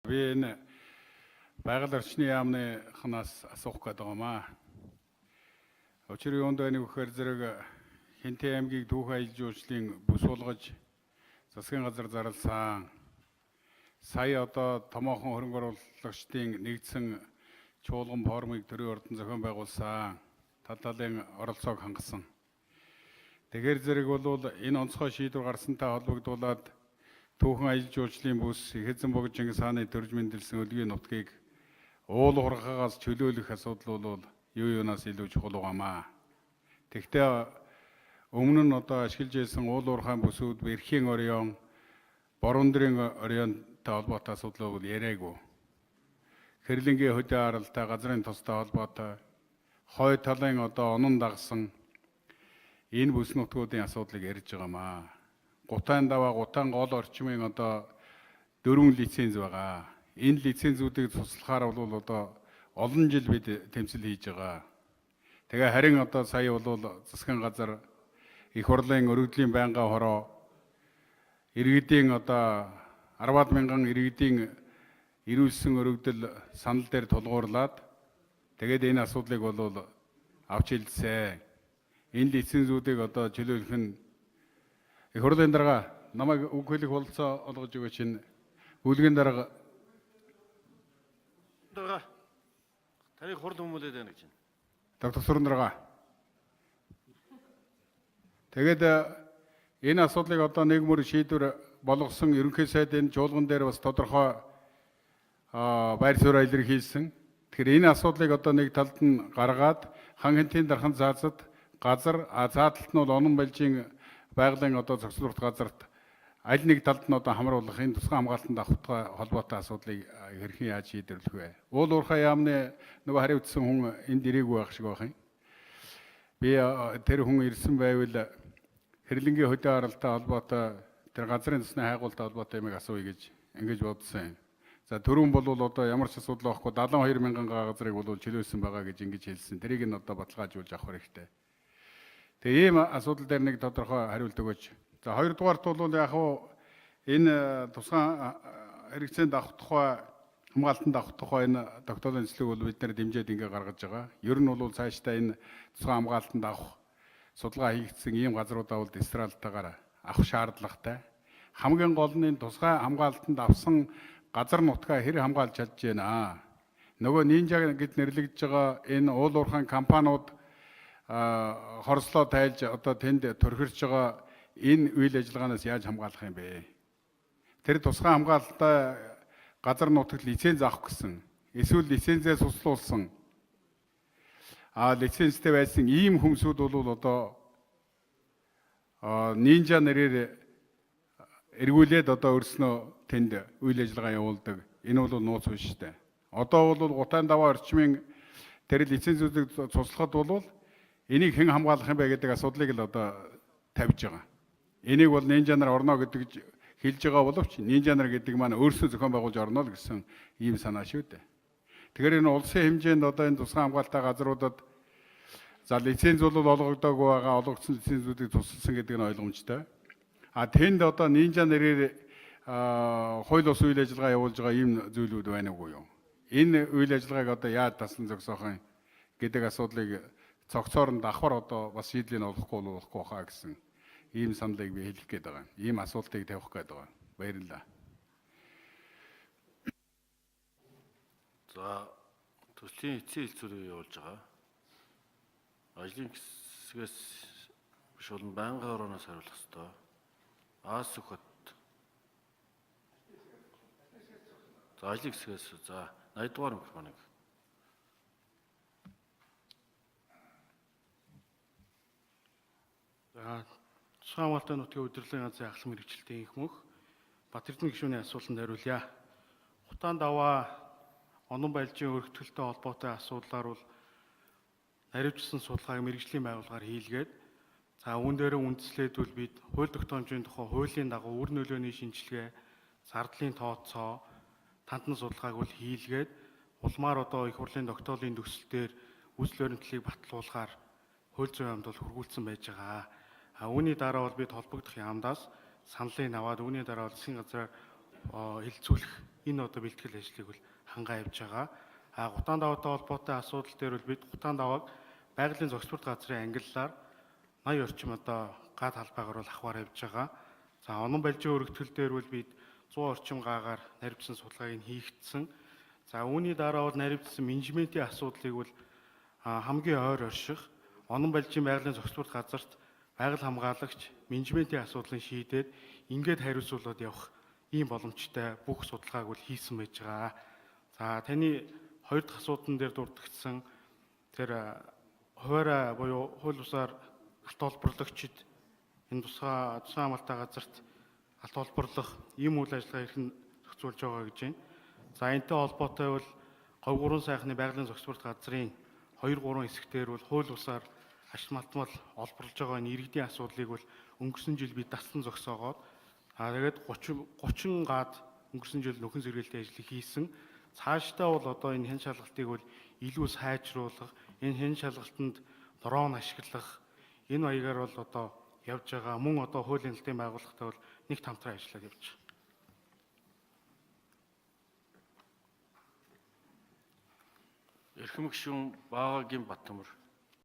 Би энэ байгаль орчны яамныхнаас асуух гээд байгаамаа. Учир юунд байна гэхээр зэрэг Хинтээ аймгийг түүх аялал жуулчлалын бүс болгож засгийн газар зарласан. Сая одоо томоохон хөрөнгө оруулагчдын нэгдсэн чуулган форумыг төрийн ордон зохион байгуулсан. Тал талын оролцоог хангасан. Тэгэхээр зэрэг бол энэ онцгой шийдвэр гарсантай холбогдуулаад түүхэн аялал жуулчлалын бүс Эхэзэн богд Чингис хааны төрж мэндэлсэн өлгийн нутгийг уул уурхаагаас чөлөөлөх асуудал бол юунаас илүү чухал байгаамаа. Тэгвэл өмнө нь одоо ашиглаж байсан уул уурхайн бүсүүд эрхийн орён, борон дэрийн орёнтой холбоотой асуудал бол яриаггүй. Хэрлэнгийн хөдөө аралтай газрын тостой холбоотой хой талын одоо онон дагсан энэ бүс нутгуудын асуудлыг ярьж байгаамаа. Гутаан даваа гутаан гол орчмын одоо 4 лиценз байгаа. Энэ лицензүүдийг туслахаар бол одоо олон жил бид тэмцэл хийж байгаа. Тэгээ харин одоо сая бол засгийн газар их хурлын өргөдлийн байнгын хороо иргэдийн одоо 10-аад мянган иргэдийн ирүүлсэн өргөдөл санал дээр тулгуурлаад тэгээд энэ асуудлыг бол авч хэлсэн. Энэ лицензүүдийг одоо чөлөөлөх нь их хурлын дарга намайг үг хэлэх болцоо олгож өгөөч. Энэ бүлгийн дарга таныг хурд хүмүүлээд байна гэж байна. доктор Сүрэн дарга. Тэгээд энэ асуудлыг одоо нэгмөр шийдвэр болгосон ерөнхий сайдын чуулган дээр бас тодорхой байр суурь илэрхийлсэн. Тэгэхээр энэ асуудлыг одоо нэг талд нь гаргаад хан хэнтийн дархан заазад газар зааталт нь бол онон балжийн байгалийн одоо зохицуулалт газарт аль нэг талд нь одоо хамруулах энэ тусгай хамгаалтанд авахтай холбоотой асуудлыг хэрхэн яаж шийдвэрлэх вэ? Уул уурхай яамны нөгөө хариуцсан хүн энд ирээгүй байх шиг байх юм. Би тэр хүн ирсэн байвал Хэрлэнгийн хөдөө аралтай холбоотой тэр газрын тосны хайгуултай холбоотой юмыг асууя гэж ингэж бодсон юм. За түрүүн бол одоо ямар ч асуудал байхгүй 72 мянган газрыг бол чөлөөсөн байгаа гэж ингэж хэлсэн. Тэрийг нь одоо баталгаажуулж авах хэрэгтэй. Тэгээ ийм асуудал дээр нэг тодорхой хариулт өгөөч. За хоёрдугаарт бол яг хуу энэ тусгай хэрэгцээнд авах тухай хамгаалтанд авах тухай энэ тогтоолын төслийг бол бид нэр дэмжиж ингээ гаргаж байгаа. Ер нь бол цаашдаа энэ тусгай хамгаалтанд авах судалгаа хийгдсэн ийм газруудаа бол дистралтайгаар авах шаардлагатай. Хамгийн гол нь энэ тусгай хамгаалтанд авсан газар нутгаа хэр хамгаалж чадж байна. Нөгөө Нинжа гэд нэрлэгдэж байгаа энэ уул уурхайн компаниуд хорслоо тайлж одоо тэнд төрхирч байгаа энэ үйл ажиллагаанаас яаж хамгаалах юм бэ? Тэр тусгай хамгаалалтаа газар нутагт лиценз авах гэсэн. Эсвэл лицензээ суслуулсан. Лицензтэй байсан ийм хүмүүсүүд бол одоо Нинжа нэрээр эргүүлээд одоо өөрснөө тэнд үйл ажиллагаа явуулдаг. Энэ бол нууц биш шүү дээ. Одоо бол гутаан даваа орчмын тэр лицензүүдийг цуслахад бол энийг хэн хамгаалах юм бэ гэдэг асуудлыг л одоо тавьж байгаа. Энийг бол Нинжа нар орно гэдэг хэлж байгаа боловч Нинжа нар гэдэг маань өөрсдөө зохион байгуулж орно л гэсэн ийм санаа шүү дээ. Тэгэхээр энэ улсын хэмжээнд одоо энэ тусгай хамгаалалттай газруудад за лиценз бол олгогдоогүй байгаа, олгогдсон лицензүүдийг тусалсан гэдэг нь ойлгомжтой. Тэнд одоо Нинжа нэрээр хууль ус үйл ажиллагаа явуулж байгаа ийм зүйлүүд байна уу юу? Энэ үйл ажиллагааг одоо яаж таслан зогсоох юм гэдэг асуудлыг цогцоор нь давхар одоо бас шийдлийг олохгүй болохгүй хаа гэсэн ийм саналыг би хэлэх гээд байгаа. Ийм асуултыг тавих гээд байгаа. Баярлалаа. За төслийн эцсийн хэлцүүлгийг явуулж байгаа. Ажлын хэсгээс биш болон байнгын орооноос хариулах ёстой. Сүхот. За ажлын хэсгээс за 80 дугаар микрофоныг. За тусгай хамгаалалтын нутгийн удирдлагын газрын ахлах мэргэжилтийн их мөнх Батэрдэн гишүүний асуултанд хариулъя. Гутаан даваа онон балжийн өргөтгөлтэй холбоотой асуудлаар бол хариуцсан судалгааг мэргэжлийн байгууллагаар хийлгээд үүн дээр үндэслэдвэл бид хууль тогтоомжийн тухай хуулийн дагуу үр нөлөөний шинжилгээ, зардлын тооцоо, тантан судалгааг бол хийлгээд улмаар одоо их хурлын тогтоолын төсөлтөөр үзэл баримтлалыг батлуулахаар хууль зүйн яамд бол хургуулсан байж байгаа. Үүний дараа бол бид холбогдох яамдаас саналыг аваад үүний дараа бол засгийн газраар хилцүүлэх энэ одоо бэлтгэл ажлыг бол хангаа явьж байгаа. Гутаан даваатай холбоотой асуудал дээр бол бид гутаан давааг байгалийн зохицуулт газрын ангиллаар 80 орчим одоо гад халбаагаар бол ахваар явьж байгаа. За онон балжийн өргөтгөл дээр бол бид 100 орчим гаагаар наривчсан судалгааг нь хийгдсэн. За үүний дараа бол наривчсан менежментийн асуудлыг бол хамгийн ойр орших онон балжийн байгалийн зохицуулт газарт байгаль хамгаалагч менежментийн асуудлыг шийдээд ингээд хариуцуулаад явах ийм боломжтой бүх судалгааг бол хийсэн байж байгаа. За таны хоёр дахь асуудал дээр дурдгдсан тэр хуваарай буюу хууль бусаар алт холборлагчид энэ тусгай хамгаалалттай газарт алт холборлох ийм үйл ажиллагаа хэрхэн зохицуулж байгаа гэж байна. За энэтэй холбоотой бол говь гурван сайхны байгалийн зохицуулт газрын 2-3 хэсгээр бол хууль бусаар ашиг малтмал олборлож байгаа энэ иргэдийн асуудлыг бол өнгөрсөн жил бид дассан зогсоогоод тэгээд 30 гад өнгөрсөн жил нөхөн сэргээлтийн ажлыг хийсэн. Цаашдаа бол одоо энэ хэн шалгалтыг бол илүү сайжруулах, энэ хэн шалгалтанд дрон ашиглах энэ маягаар бол одоо явж байгаа. Мөн одоо хуулийн хэлтийн байгууллагатай бол нэг хамтран ажиллаад явж байгаа. Эрхэм гишүүн Баагагийн Баттамөр.